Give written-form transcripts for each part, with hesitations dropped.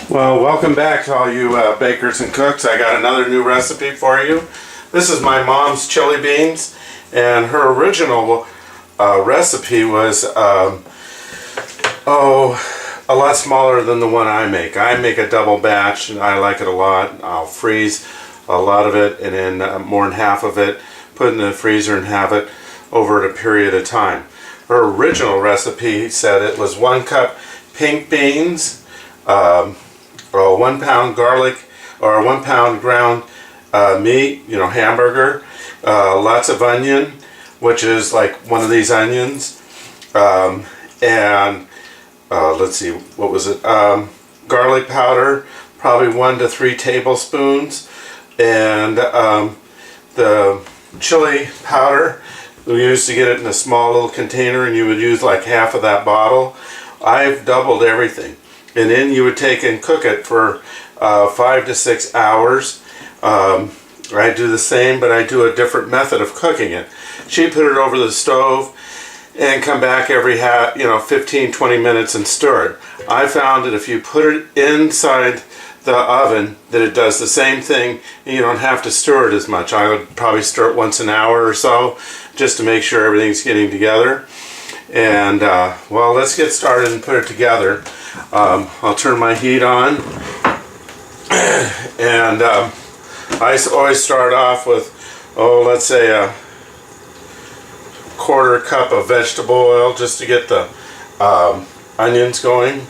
Well, welcome back to all you bakers and cooks. I got another new recipe for you. This is my mom's chili beans, and her original recipe was a lot smaller than the one I make. I make a double batch, and I like it a lot. I'll freeze a lot of it, and then more than half of it, put in the freezer and have it over a period of time. Her original recipe said it was 1 cup pink beans, 1 pound garlic, or 1 pound ground meat, hamburger, lots of onion, which is like one of these onions, and let's see, what was it, garlic powder, probably 1 to 3 tablespoons, and the chili powder, we used to get it in a small little container, and you would use like half of that bottle. I've doubled everything. And then you would take and cook it for 5 to 6 hours. I do the same, but I do a different method of cooking it. She put it over the stove and come back every 15-20 minutes and stir it. I found that if you put it inside the oven, that it does the same thing, and you don't have to stir it as much. I would probably stir it once an hour or so, just to make sure everything's getting together. And well, let's get started and put it together. I'll turn my heat on, and I always start off with, let's say a 1/4 cup of vegetable oil, just to get the onions going.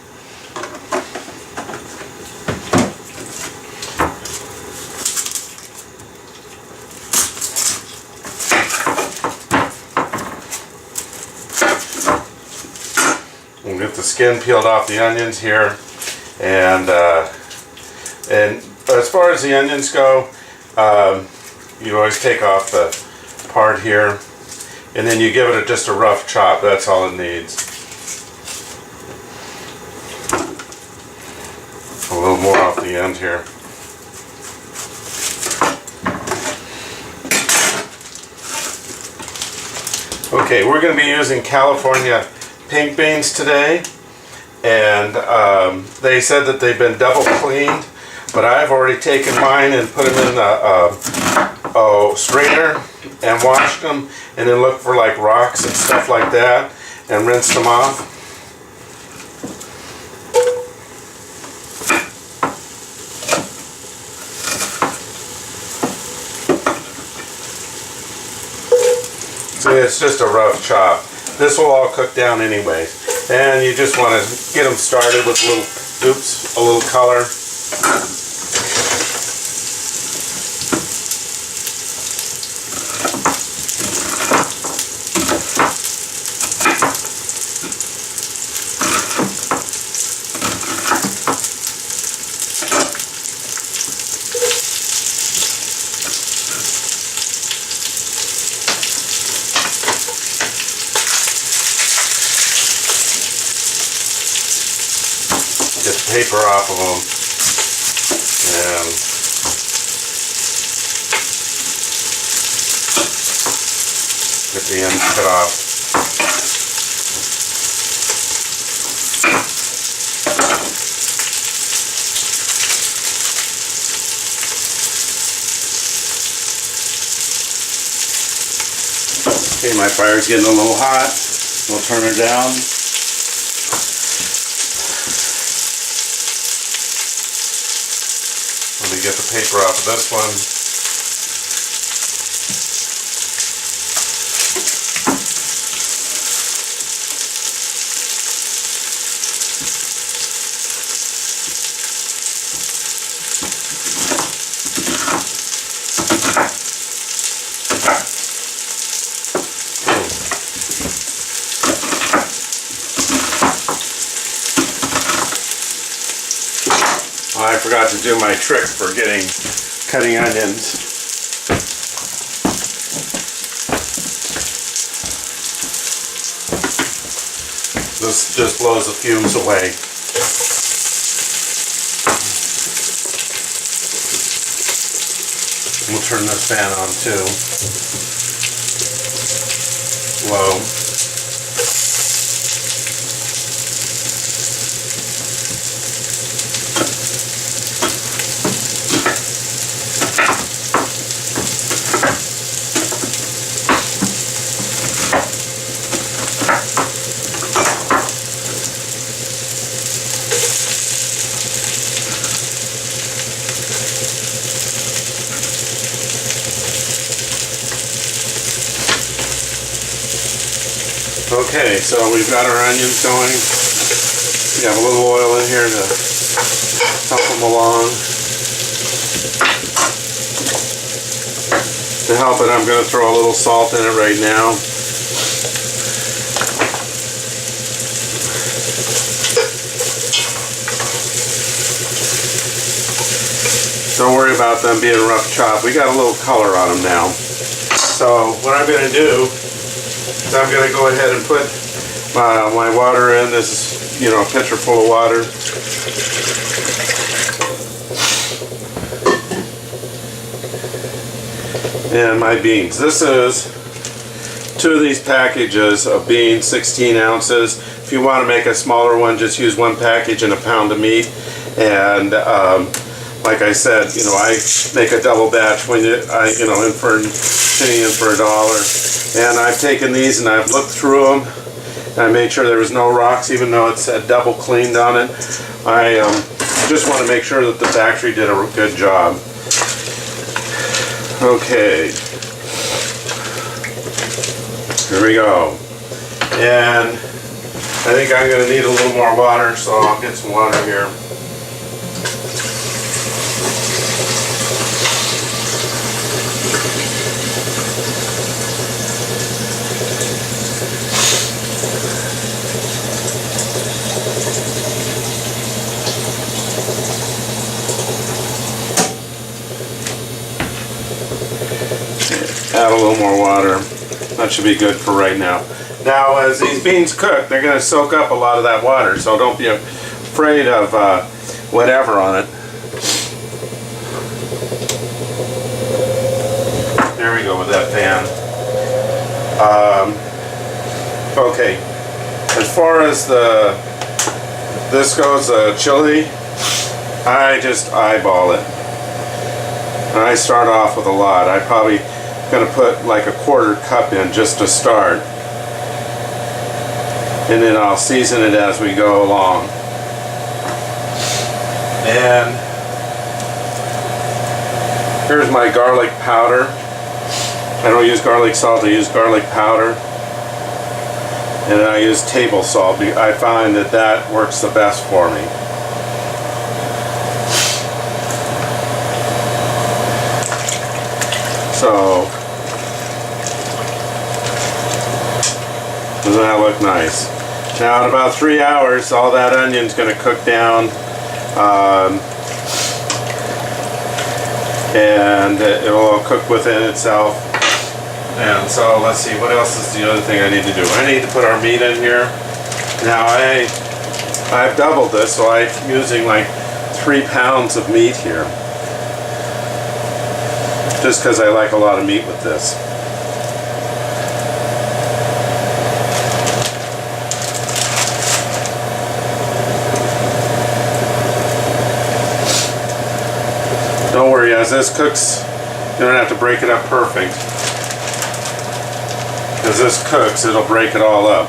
We'll get the skin peeled off the onions here, and as far as the onions go, you always take off the part here, and then you give it just a rough chop. That's all it needs. A little more off the end here. Okay, we're going to be using California pink beans today, and they said that they've been double cleaned, but I've already taken mine and put them in the strainer and washed them, and then looked for like rocks and stuff like that and rinsed them off. So it's just a rough chop. This will all cook down anyway, and you just want to get them started with a little color. Get the paper off of them, and get the ends cut off. Okay, my fire's getting a little hot. We'll turn it down. Let me get the paper off of this one. I forgot to do my trick for cutting onions. This just blows the fumes away. We'll turn this fan on too. Low. Okay, so we've got our onions going. We have a little oil in here to help them along. To help it, I'm going to throw a little salt in it right now. Don't worry about them being rough chopped. We got a little color on them now. So what I'm going to do is I'm going to go ahead and put my water in. This is, you know, a pitcher full of water. And my beans. This is 2 of these packages of beans, 16 ounces. If you want to make a smaller one, just use 1 package and a pound of meat. And like I said, you know, I make a double batch when in for $1 for $1. And I've taken these and I've looked through them. And I made sure there was no rocks, even though it said double cleaned on it. I just want to make sure that the factory did a good job. Okay, here we go. And I think I'm going to need a little more water, so I'll get some water here. Add a little more water. That should be good for right now. Now, as these beans cook, they're going to soak up a lot of that water, so don't be afraid of whatever on it. There we go with that pan. Okay, as far as this goes, chili, I just eyeball it. And I start off with a lot. I probably going to put like a 1/4 cup in just to start, and then I'll season it as we go along. And here's my garlic powder. I don't use garlic salt, I use garlic powder, and I use table salt. I find that works the best for me. So, doesn't that look nice? Now in about 3 hours, all that onion's going to cook down, and it'll all cook within itself. And so let's see, what else is the other thing I need to do? I need to put our meat in here. Now I've doubled this, so I'm using like 3 pounds of meat here. Just because I like a lot of meat with this. Don't worry, as this cooks, you don't have to break it up perfect. As this cooks, it'll break it all up.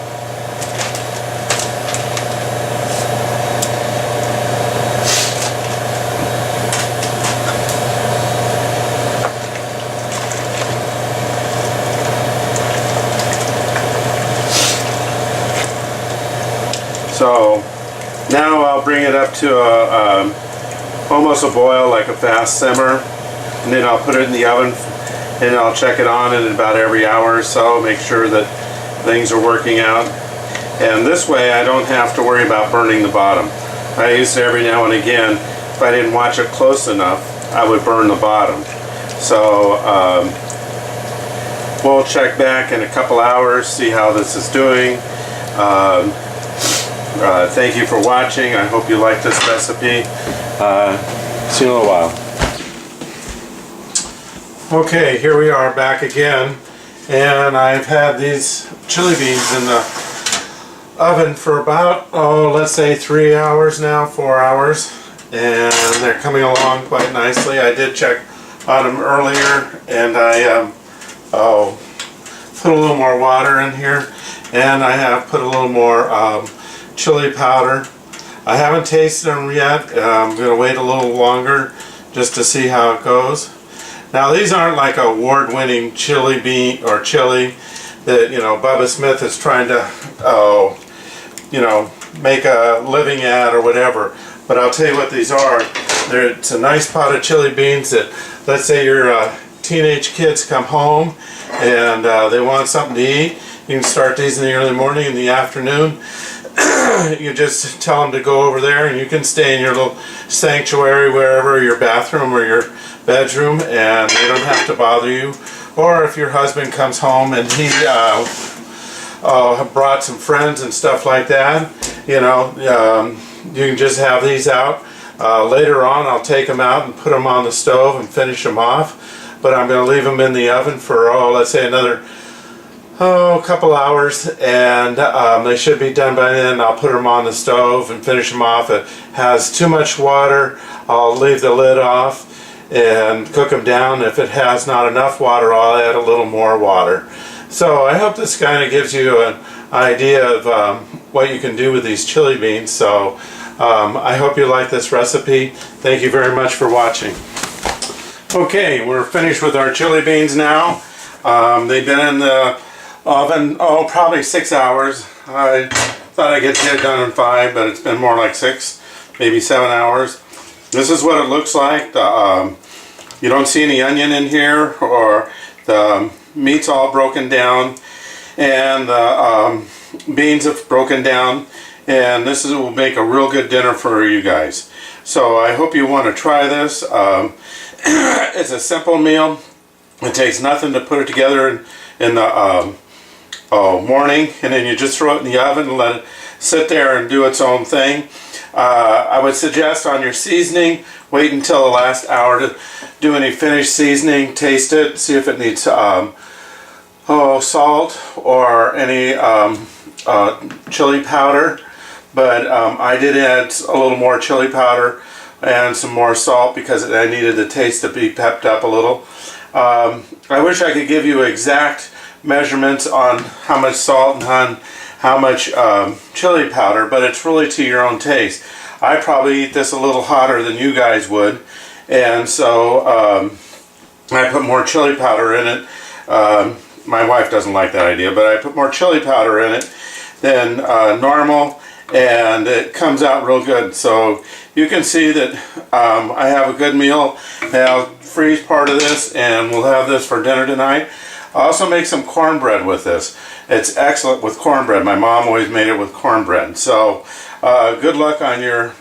So now I'll bring it up to almost a boil, like a fast simmer, and then I'll put it in the oven and I'll check it on in about every hour or so, make sure that things are working out. And this way I don't have to worry about burning the bottom. I used to every now and again, if I didn't watch it close enough, I would burn the bottom. So we'll check back in a couple hours, see how this is doing. Thank you for watching. I hope you like this recipe. See you in a little while. Okay, here we are back again, and I've had these chili beans in the oven for about, let's say 3 hours now, 4 hours, and they're coming along quite nicely. I did check on them earlier, and I put a little more water in here, and I have put a little more chili powder. I haven't tasted them yet. I'm going to wait a little longer just to see how it goes. Now these aren't like award-winning chili bean or chili. that, you know, Bubba Smith is trying to, you know, make a living at or whatever. But I'll tell you what these are. It's a nice pot of chili beans that, let's say your teenage kids come home and they want something to eat. You can start these in the early morning, in the afternoon. You just tell them to go over there, and you can stay in your little sanctuary, wherever, your bathroom or your bedroom, and they don't have to bother you. Or if your husband comes home and he brought some friends and stuff like that, you know, you can just have these out. Later on, I'll take them out and put them on the stove and finish them off. But I'm going to leave them in the oven for, let's say another a couple hours, and they should be done by then. I'll put them on the stove and finish them off. If it has too much water, I'll leave the lid off and cook them down. If it has not enough water, I'll add a little more water. So I hope this kind of gives you an idea of what you can do with these chili beans. So I hope you like this recipe. Thank you very much for watching. Okay, we're finished with our chili beans now. They've been in the oven, probably 6 hours. I thought I'd get it done in 5, but it's been more like 6, maybe 7 hours. This is what it looks like. You don't see any onion in here, or the meat's all broken down, and the beans have broken down, and this will make a real good dinner for you guys. So I hope you want to try this. It's a simple meal. It takes nothing to put it together in the morning, and then you just throw it in the oven and let it sit there and do its own thing. I would suggest on your seasoning, wait until the last hour to do any finished seasoning. Taste it, see if it needs salt or any chili powder. But I did add a little more chili powder and some more salt because I needed the taste to be pepped up a little. I wish I could give you exact measurements on how much salt and how much chili powder, but it's really to your own taste. I probably eat this a little hotter than you guys would, and so I put more chili powder in it. My wife doesn't like that idea, but I put more chili powder in it than normal, and it comes out real good. So you can see that I have a good meal. I'll freeze part of this, and we'll have this for dinner tonight. I also make some cornbread with this. It's excellent with cornbread. My mom always made it with cornbread. So good luck on your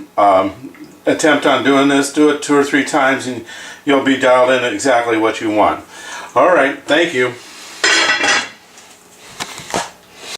attempt on doing this. Do it 2 or 3 times and you'll be dialed in exactly what you want. All right, thank you.